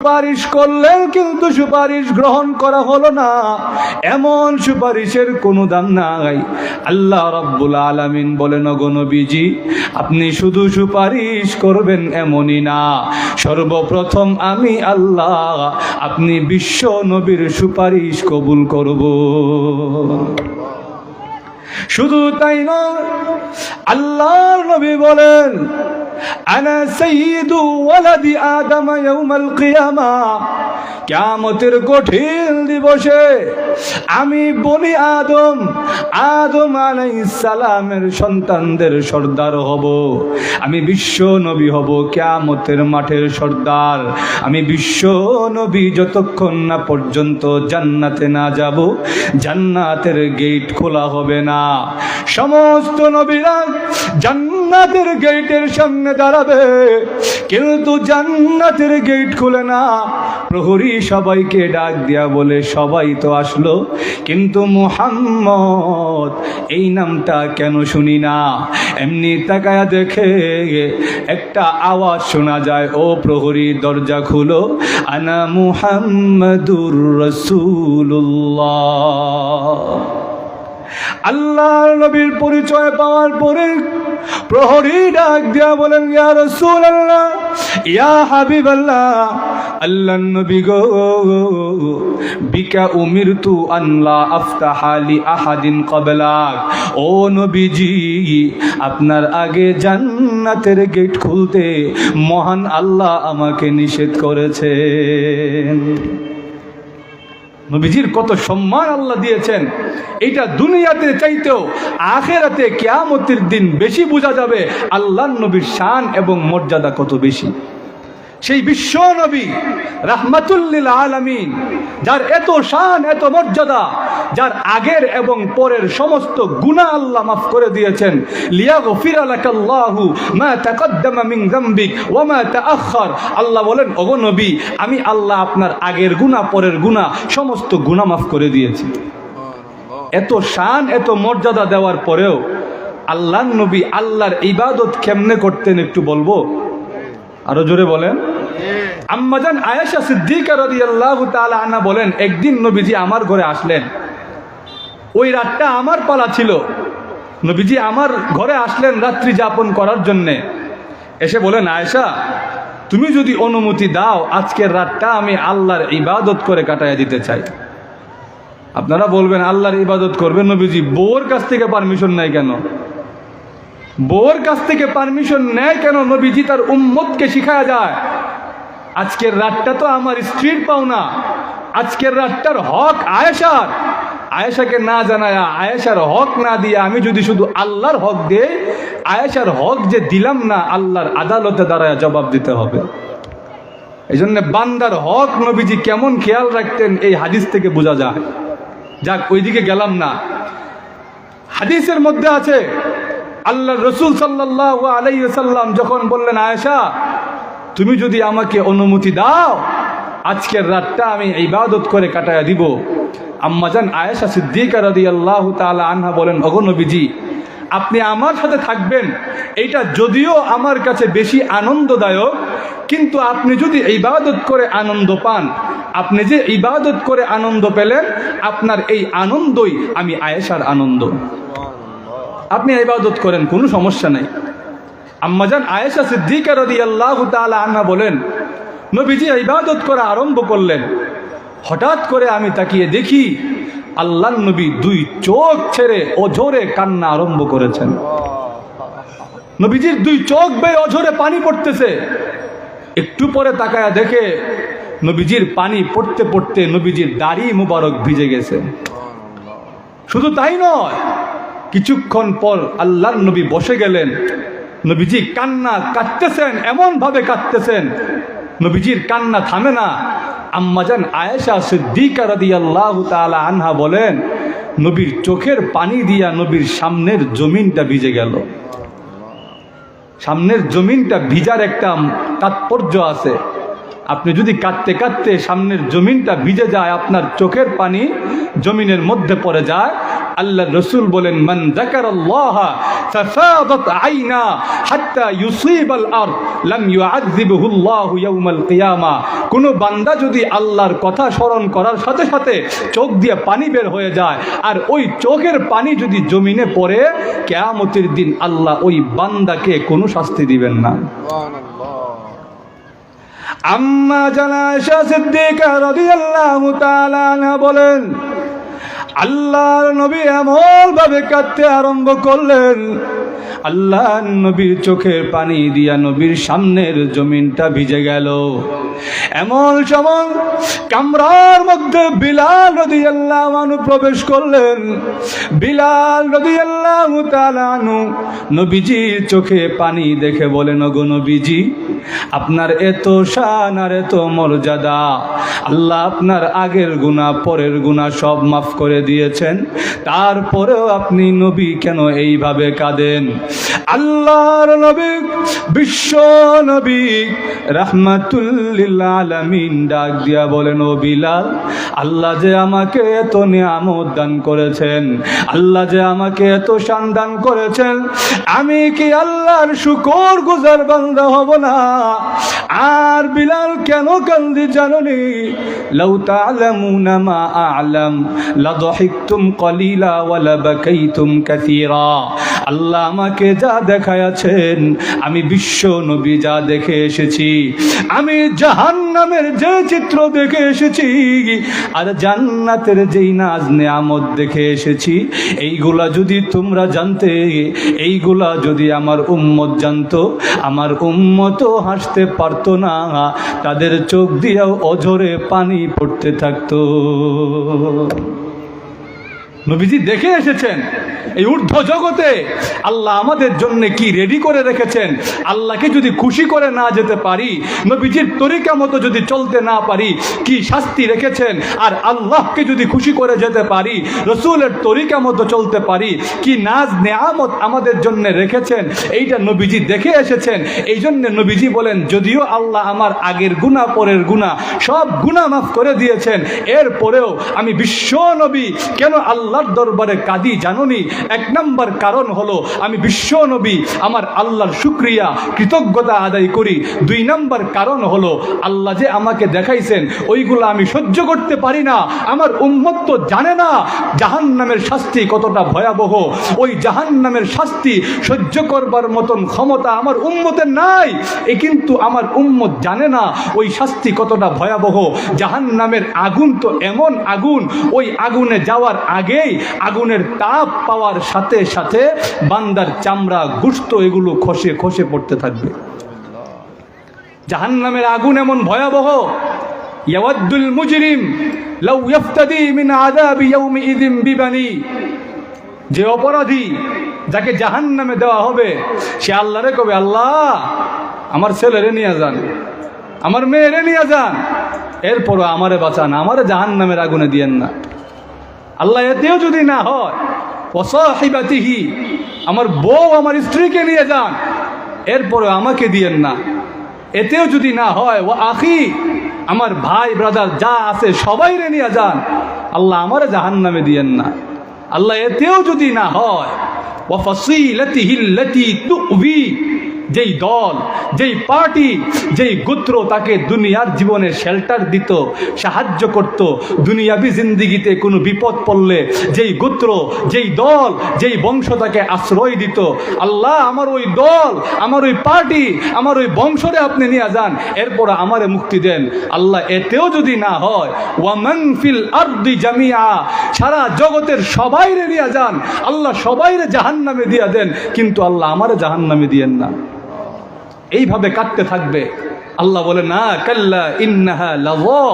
সুপারিশ করলেন কিন্তু সুপারিশ গ্রহণ করা হলো না, এমন সুপারিশের কোনো দাম নাই। আল্লাহ রাব্বুল আলামিন বলেন, ওগো নবীজি, আপনি শুধু সুপারিশ করবেন এমনই না, সর্বপ্রথম আমি আল্লাহ আপনি বিশ্ব নবীর সুপারিশ কবুল করব। শুধু তাই নয়, আল্লাহর নবী বলেন, আনা সাইয়্যিদু ওয়ালাদি আদম ইয়াউমাল কিয়ামা, কিয়ামতের কঠিন দিবসে আমি বনি আদম আলাইহিস সালামের সন্তানদের সর্দার হব, আমি বিশ্ব নবী হব, কিয়ামতের মাঠের সর্দার। আমি বিশ্ব নবী যতক্ষণ না পর্যন্ত জান্নাতে না যাব, জান্নাতের গেট খোলা হবে না। সমস্ত নবীরা জান্নাতের গেটের সামনে দাঁড়াবে, কিন্তু জান্নাতের গেট খুলে না। প্রহরী সবাইকে ডাক দিয়া বলে, সবাই তো আসলো, কিন্তু মুহাম্মদ এই নামটা কেন শুনি না? এমনি তাকায়া দেখে একটা আওয়াজ শোনা যায়, ও প্রহরী দরজা খুলো, আনা মুহাম্মাদুর রাসূলুল্লাহ। আল্লাহর নবীর পরিচয় পাওয়ার পরে প্রহরী ডাক দিয়া বলেন, ইয়া রাসূলুল্লাহ, ইয়া হাবিবাল্লাহ, আল্লাহর নবী গো, বিকা উমিরতু আন লা আফতাহা লি আহাদিন ক্বাবলাক। ও নবীজি, আপনার আগে জান্নাতের গেট খুলতে মহান আল্লাহ আমাকে নিষেধ করেছেন। নবীজির কত সম্মান আল্লাহ দিয়েছেন, এটা দুনিয়াতে চাইতেও আখিরাতে কিয়ামতের দিন বেশি বোঝা যাবে আল্লাহর নবীর শান এবং মর্যাদা কত বেশি। সেই বিশ্ব নবী রাহমাতুল লিল আলামিন, যার এত শান এত মর্যাদা, যার আগের এবং পরের সমস্ত গুনাহ আল্লাহ মাফ করে দিয়েছেন। লিয়াগফিরা লাকাল্লাহু মা তাকদ্দামা মিন যামবিক ওয়া মা তাআখার। আল্লাহ বলেন, ওগো নবী, আমি আল্লাহ আপনার আগের গুনাহ পরের গুনাহ সমস্ত গুনাহ মাফ করে দিয়েছি। এত শান এত মর্যাদা দেওয়ার পরেও আল্লাহর নবী আল্লাহর ইবাদত কেমনে করতেন একটু বলবো? আরো জোরে বলেন। আম্মাজান আয়েশা সিদ্দিকা রাদিয়াল্লাহু তাআলা আনহা বলেন, একদিন নবীজি আমার ঘরে আসলেন, ওই রাতটা আমার পালা ছিল। নবীজি আমার ঘরে আসলেন রাত্রি যাপন করার জন্যে। এসে বলেন, আয়েশা, তুমি যদি অনুমতি দাও, আজকের রাতটা আমি আল্লাহর ইবাদত করে কাটাইয়া দিতে চাই। আপনারা বলবেন, আল্লাহর ইবাদত করবেন নবীজি, বউর কাছ থেকে পারমিশন নেয় কেন? বউর কাছ থেকে পারমিশন নেয় কেন? নবীজি তার উম্মতকে শিখায়া যায়, আজকের রাতটা তো আমার স্ত্রীর পাওনা, আজকের রাতটার হক আয়েশার। আয়েশাকে না জানায়া, আয়েশার হক না দিয়ে আমি যদি শুধু আল্লাহর হক দেই, আয়েশার হক যে দিলাম না, আল্লাহর আদালতে দাঁড়ায় জবাব দিতে হবে। এই জন্য বান্দার হক নবীজি কেমন খেয়াল রাখতেন এই হাদিস থেকে বোঝা যায়। যাক, ওইদিকে গেলাম না। হাদিসের মধ্যে আছে, আল্লাহ রসুল সাল্লাল্লাহু আলাইহি ওয়াসাল্লাম যখন বললেন, আয়েশা, তুমি যদি আমাকে অনুমতি দাও, আজকের রাতটা আমি ইবাদত করে কাটায়া দিব। আম্মাজান আয়েশা সিদ্দিকা রাদিয়াল্লাহু তাআলা আনহা বলেন, ওগো নবীজি, আপনি আমার সাথে থাকবেন, এইটা যদিও আমার কাছে বেশি আনন্দদায়ক, কিন্তু আপনি যদি ইবাদত করে আনন্দ পান, আপনি যে ইবাদত করে আনন্দ পেলেন, আপনার এই আনন্দই আমি আয়েশার আনন্দ। আপনি ইবাদত করেন, কোনো সমস্যা নাই। আম্মাজান আয়েশা সিদ্দিকা রাদিয়াল্লাহু তাআলা আনহা বলেন, নবীজি ইবাদত করা আরম্ভ করলেন। হঠাৎ করে আমি তাকিয়ে দেখি আল্লাহর নবী দুই চোখ ছেড়ে অঝরে কান্না আরম্ভ করেছেন। নবীজির দুই চোখ বেয়ে অঝরে পানি পড়তেছে। একটু পরে তাকায়া দেখে নবীজির পানি পড়তে পড়তে নবীজির দাড়ি মুবারক ভিজে গেছে। শুধু তাই নয়, কিছুক্ষণ পর আল্লাহর নবী বসে গেলেন। নবীজি কান্না কাটতেছেন, এমন ভাবে কাটতেছেন, নবীজির কান্না থামে না। আম্মাজান আয়েশা সিদ্দিকা রাদিয়াল্লাহু তাআলা আনহা বলেন, নবীর চোখের পানি দিয়া নবীর সামনের জমিনটা ভিজে গেল। সামনের জমিনটা ভিজার একটা তাৎপর্য আছে। আপনি যদি কাঁদতে কাঁদতে সামনের জমিনটা ভিজে যায়, আপনার চোখের পানি জমিনের মধ্যে পড়ে যায়, আল্লাহ রসুল বলেন, মান যাকারাল্লাহ ফাফাদাত আইনা হাত্তা ইউসিবাল আরদ লাম ইউআযযিবহুল্লাহু ইয়াওমাল কিয়ামা। কোন বান্দা যদি আল্লাহর কথা স্মরণ করার সাথে সাথে চোখ দিয়ে পানি বের হয়ে যায়, আর ওই চোখের পানি যদি জমিনে পড়ে, কিয়ামতের দিন আল্লাহ ওই বান্দাকে কোনো শাস্তি দিবেন না। আম্মা জানা আয়েশা সিদ্দিকা রাদিয়াল্লাহু তাআলা আনহা বলেন, আল্লাহর নবী এমন ভাবে কাঁদতে আরম্ভ করলেন, আল্লাহর নবীর চোখের পানি দিয়া নবীর সামনের জমিনটা ভিজে গেল। এমন সময় কামরার মধ্যে বিলাল রাদিয়াল্লাহু আনহু প্রবেশ করলেন। বিলাল রাদিয়াল্লাহু তাআলা আনহু নবীজির চোখে পানি দেখে বলেন, ওগো নবীজি, আপনার এত শান আর এত মর্যাদা, আল্লাহ আপনার আগের গুনাহ পরের গুনাহ সব মাফ করে দিয়েছেন, তারপরেও আপনি নবী কেন এইভাবে কাঁদেন? আল্লাহর নবী, বিশ্ব নবী রাহমাতুল লিল আলামিন ডাক দিয়া বলেন, ও বিলাল, আল্লাহ যে আমাকে এত নিয়ামত দান করেছেন, আল্লাহ যে আমাকে এত শান দান করেছেন, আমি কি আল্লাহর শুকর গুজার বান্দা হব না? আর বিলাল কেন কান্দি জানোনি? লাউ তা'লামুনা মা আ'লাম লাযহিকতুম কলিলা ওয়া লাবাকাইতুম কাসীরা। আল্লাহ আমাকে যা দেখায়াছেন, আমি বিশ্ব নবী যা দেখে এসেছি, আমি জাহান্নামের যে চিত্র দেখে এসেছি আর জান্নাতের যেই নাজ নেয়ামত দেখে এসেছি, এইগুলা যদি তোমরা জানতে, এইগুলা যদি আমার উম্মত জানতো, আমার উম্মতও হাসতে পারতো না, তাদের চোখ দিয়েও অঝরে পানি পড়তে থাকতো। নবীজি দেখে এসেছেন এই ঊর্ধ্ব জগতে আল্লাহ আমাদের জন্য কি রেডি করে রেখেছেন। আল্লাহকে যদি খুশি করে না যেতে পারি, নবীজির তরিকা মতো যদি চলতে না পারি, কি শাস্তি রেখেছেন। আর আল্লাহকে যদি খুশি করে যেতে পারি, রসুলের তরিকা মতো চলতে পারি, কি নাজ নেয়ামত আমাদের জন্য রেখেছেন, এইটা নবীজি দেখে এসেছেন। এই জন্য নবীজি বলেন, যদিও আল্লাহ আমার আগের গুনাহ পরের গুনাহ সব গুনাহ মাফ করে দিয়েছেন, এরপরেও আমি বিশ্ব নবী কেন আল্লাহর দরবারে কাঁদি জানোনি? এক নম্বর কারণ হলো আমি বিশ্ব নবী আমার আল্লাহর শুকরিয়া কৃতজ্ঞতা আদায় করি। দুই নম্বর কারণ হলো আল্লাহ যে আমাকে দেখাইছেন ওইগুলো আমি সহ্য করতে পারি না। আমার উম্মত তো জানে না জাহান্নামের শাস্তি কতটা ভয়াবহ। ওই জাহান্নামের শাস্তি সহ্য করবার মতন ক্ষমতা আমার উম্মতের নাই। কিন্তু আমার উম্মত জানে না ওই শাস্তি কতটা ভয়াবহ। জাহান্নামের আগুন তো এমন আগুন, ওই আগুনে যাওয়ার আগেই আগুনের তাপ পাওয়ার সাথে সাথে বান্দার চামড়া গোশত এগুলো খসে খসে পড়তে থাকবে। জাহান্নামের আগুন এমন ভয়াবহ, ইয়াওয়াদ্দুল মুজরিম লাউ ইফতাদি মিন আযাবি ইয়াউমিইযিন বিবানি। যে অপরাধী যাকে জাহান্নামে দেওয়া হবে, সে আল্লাহরে কবে, আল্লাহ আমার ছেলেরে নিয়ে যান, আমার মেয়েরে নিয়ে যান, এরপরও আমারে বাঁচান, আমারে জাহান্নামের আগুনে দিয়েন না। আল্লাহ এতেও যদি না হয়, ওয়াসাহিবাতিহি, আমার বউ আমার স্ত্রীকে নিয়ে যান, এরপরে আমাকে দিয়েন না। এতেও যদি না হয়, ও আখি, আমার ভাই ব্রাদার যা আছে সবাইরে নিয়ে যান, আল্লাহ আমারে জাহান্নামে দিয়েন না। আল্লাহ এতেও যদি না হয়, ওয়া ফাসিলাতিহিল্লাতী তু'বি, যেই দল, যেই পার্টি, যেই গোত্র তাকে দুনিয়ার জীবনে শেল্টার দিত, সাহায্য করত, দুনিয়াবি জিন্দিগিতে কোনো বিপদ পড়লে যেই গোত্র, যেই দল, যেই বংশ তাকে আশ্রয় দিত, আল্লাহ আমার ওই দল, আমার ওই পার্টি, আমার ওই বংশরে আপনি নিয়ে যান, এরপর আমারে মুক্তি দেন। আল্লাহ এতেও যদি না হয়, ওয়ামান ফিল আরদি জামিআ, সারা জগতের সবাইরে নিয়ে যান, আল্লাহ সবাইরে জাহান্নামে দিয়ে দেন, কিন্তু আল্লাহ আমারে জাহান্নামে দিয়েন না। এইভাবে কাটতে থাকবে। আল্লাহ বলে, না, কাল্লা ইন্নাহা লাযা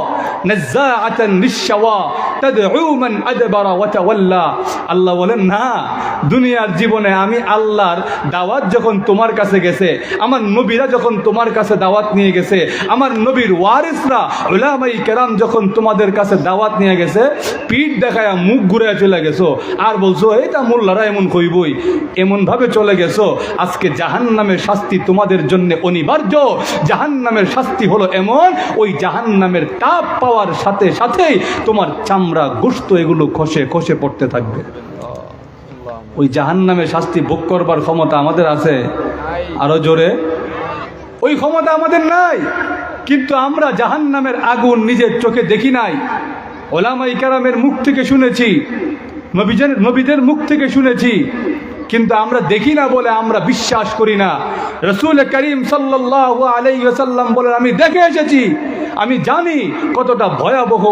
নাযাআতান লিশ-শাওয়া তাদউ মান আদবারা ওয়া তাওয়াল্লা। আল্লাহ বলেন, না, দুনিয়ার জীবনে আমি আল্লাহর দাওয়াত যখন তোমার কাছে গেছে, আমার নবীরা যখন তোমার কাছে দাওয়াত নিয়ে গেছে, আমার নবীর ওয়ারিসরা উলামায়ে কেরাম যখন তোমাদের কাছে দাওয়াত নিয়ে গেছে, পিঠ দেখায়া মুখ ঘুরে চলে গেছো, আর বলছো এইটা মোল্লারা এমন কইবই, এমনভাবে চলে গেছো। আজকে জাহান্নামের শাস্তি তোমাদের জন্য অনিবার্য। জাহান্নামের শাস্তি হলো এমন, ওই জাহান্নামের তাপ পাওয়ার সাথে সাথেই তোমার চামড়া গোশত এগুলো খসে খসে পড়তে থাকবে। ওই জাহান্নামের শাস্তি ভোগ করবার ক্ষমতা আমাদের আছে? আরো জোরে। ওই ক্ষমতা আমাদের নাই, কিন্তু আমরা জাহান্নামের আগুন নিজের চোখে দেখি নাই, ওলামায়ে কেরামের মুখ থেকে শুনেছি, নবীদের মুখ থেকে শুনেছি, কিন্তু আমরা দেখি না বলে আমরা বিশ্বাস করি না। রাসূল করিম সাল্লাল্লাহু আলাইহি ওয়াসাল্লাম বলেন, আমি দেখে এসেছি, আমি জানি কতটা ভয়াবহ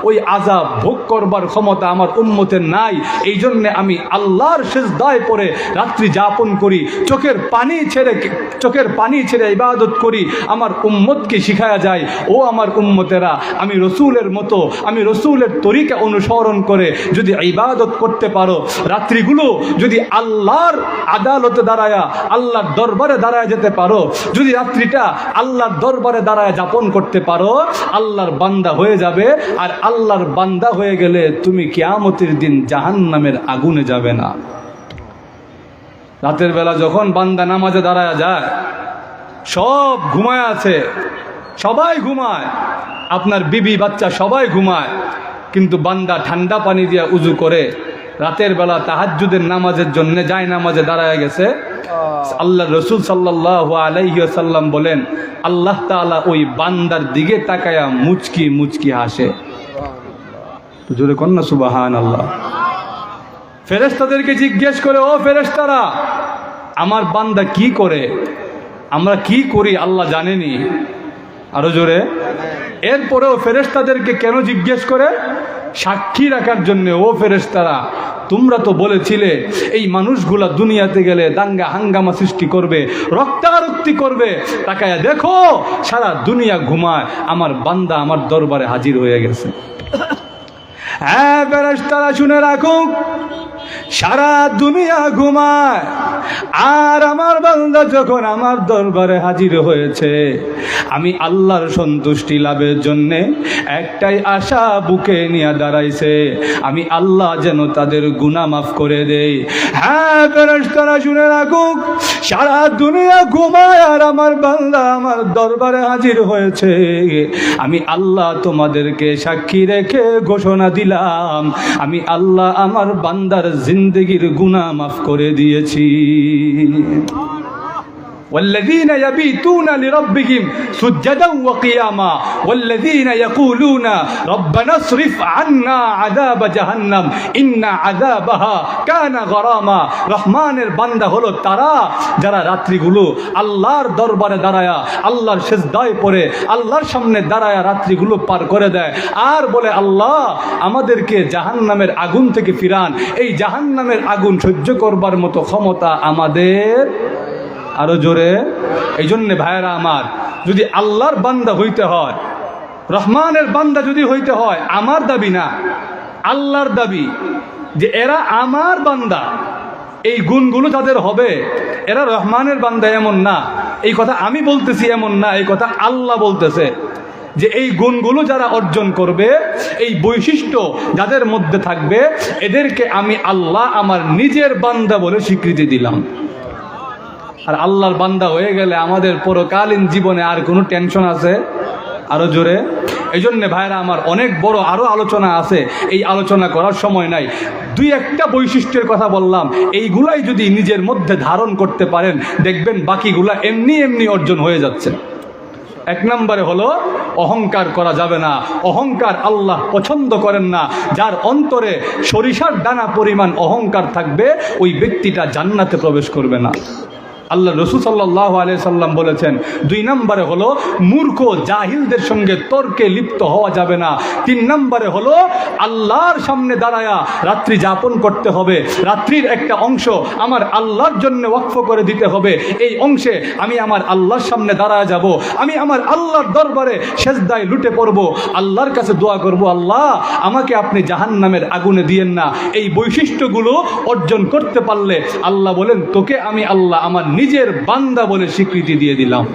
ওই আযাব ভোগ করবার ক্ষমতা আমার উম্মতের নাই। এই জন্যে আমি আল্লাহর সিজদায় পড়ে রাত্রি যাপন করি, চোখের পানি ছেড়ে ইবাদত করি। আমার উম্মতকে শিখায়া যায়, ও আমার উম্মতেরা, আমি রসুলের মতো, আমি রসুলের তরিকা অনুসরণ করে যদি ইবাদত করতে পারো, রাত্রিগুলো যদি আল্লাহর আদালতে দাঁড়ায়া, আল্লাহর দরবারে দাঁড়ায় যেতে পারো, যদি রাত্রিটা আল্লাহর দরবারে দাঁড়ায় যাপন করতে পারো, আল্লাহর বান্দা হয়ে যাবে। আর আল্লাহর বান্দা হয়ে গেলে তুমি কিয়ামতের দিন জাহান্নামের আগুনে যাবে না। রাতের বেলা যখন বান্দা নামাজে দাঁড়ায় যায়, সব ঘুমায় আছে, সবাই ঘুমায়, আপনার বিবি বাচ্চা সবাই ঘুমায়, কিন্তু বান্দা ঠান্ডা পানি দিয়ে উজু করে রাতের বেলা তাহাজ্জুদের নামাজের জন্য যায় নামাজে দাঁড়ায় গেছে। আল্লাহ রসুল সাল্লাল্লাহু আলাইহি ওয়াসাল্লাম বলেন, আল্লাহ তাআলা ওই বান্দার দিকে তাকায়া মুচকি মুচকি হাসে। তো জোরে কন্যা সুবহানাল্লাহ। ফেরেশতাদেরকে জিজ্ঞেস করে, ও ফেরেশতারা, আমার বান্দা কি করে, আমরা কি করি আল্লাহ জানেনি? আরো জোরে। এরপরেও ফেরেশতাদেরকে কেন জিজ্ঞেস করে? সাক্ষী রাখার জন্য। ও ফেরেশতারা, তোমরা তো বলেছিলে এই মানুষগুলা দুনিয়াতে গেলে দাঙ্গা হাঙ্গামা সৃষ্টি করবে, রক্তারক্তি করবে, তাকায়া দেখো সারা দুনিয়া ঘুমায়, আমার বান্দা আমার দরবারে হাজির হয়ে গেছে। হ্যাঁ ফেরেশতারা, শুনে রাখো, সারা দুনিয়া ঘুমায়, আর আমার বান্দা যখন আমার দরবারে হাজির হয়েছে, আমি আল্লাহর সন্তুষ্টি লাভের জন্যে একটাই আশা বুকে নিয়ে দাঁড়াইছে, আমি আল্লাহ যেন তাদের গুনাহ মাফ করে দেই। হ্যাঁ ফেরেশতারা, শুনে রাখুক, সারা দুনিয়া ঘুমায় আর আমার বান্দা আমার দরবারে হাজির হয়েছে, আমি আল্লাহ তোমাদেরকে সাক্ষী রেখে ঘোষণা দিলাম, আমি আল্লাহ আমার বান্দার জিন্দেগির গুনাহ মাফ করে দিয়েছি। والذين يبيتون لربهم سجدا وقياما والذين يقولون ربنا اصرف عنا عذاب جهنم إن عذابها كان غراما। রহমানের বান্দা হলো তারা যারা রাত্রিগুলো আল্লাহর দরবারে দাঁড়ায়া, আল্লাহর সিজদায় পড়ে, আল্লাহর সামনে দাঁড়ায়া রাত্রিগুলো পার করে দেয় আর বলে, আল্লাহ আমাদেরকে জাহান্নামের আগুন থেকে ফিরান, এই জাহান্নামের আগুন সহ্য করবার মতো ক্ষমতা আমাদের। আরো জোরে। এই জন্যে ভাইয়েরা আমার, যদি আল্লাহর বান্দা হইতে হয়, রহমানের বান্দা যদি হইতে হয়, আমার দাবি না, আল্লাহর দাবি যে এরা আমার বান্দা, এই গুণগুলো তাদের হবে, এরা রহমানের বান্দা এমন না। এই কথা আমি বলতেছি এমন না, এই কথা আল্লাহ বলতেছে যে এই গুণগুলো যারা অর্জন করবে, এই বৈশিষ্ট্য যাদের মধ্যে থাকবে, এদেরকে আমি আল্লাহ আমার নিজের বান্দা বলে স্বীকৃতি দিলাম। আর আল্লাহর বান্দা হয়ে গেলে আমাদের পরকালীন জীবনে আর কোনো টেনশন আছে? আরো জোরে। এই জন্যে ভাইরা আমার, অনেক বড় আরো আলোচনা আছে, এই আলোচনা করার সময় নাই। দুই একটা বৈশিষ্ট্যের কথা বললাম, এইগুলাই যদি নিজের মধ্যে ধারণ করতে পারেন, দেখবেন বাকিগুলা এমনি এমনি অর্জন হয়ে যাচ্ছে। এক নম্বরে হলো অহংকার করা যাবে না। অহংকার আল্লাহ পছন্দ করেন না। যার অন্তরে সরিষার দানা পরিমাণ অহংকার থাকবে, ওই ব্যক্তিটা জান্নাতে প্রবেশ করবে না। আল্লাহ রসুল সাল্লাল্লাহু আলাইহি সাল্লাম বলেছেন, দুই নম্বরে হলো মূর্খ জাহিলদের সঙ্গে তর্কে লিপ্ত হওয়া যাবে না। তিন নম্বরে হলো আল্লাহর সামনে দাঁড়ায়া রাত্রি যাপন করতে হবে, রাত্রির একটা অংশ আমার আল্লাহর জন্য ওয়াকফ করে দিতে হবে। এই অংশে আমি আমার আল্লাহর সামনে দাঁড়ায় যাব, আমি আমার আল্লাহর দরবারে সেজদায় লুটে পড়ব, আল্লাহর কাছে দোয়া করব, আল্লাহ আমাকে আপনি জাহান্নামের আগুনে দিয়েন না। এই বৈশিষ্ট্যগুলো অর্জন করতে পারলে আল্লাহ বলেন, তোকে আমি আল্লাহ আমার নিজের বান্দা বলে স্বীকৃতি দিয়ে দিলাম।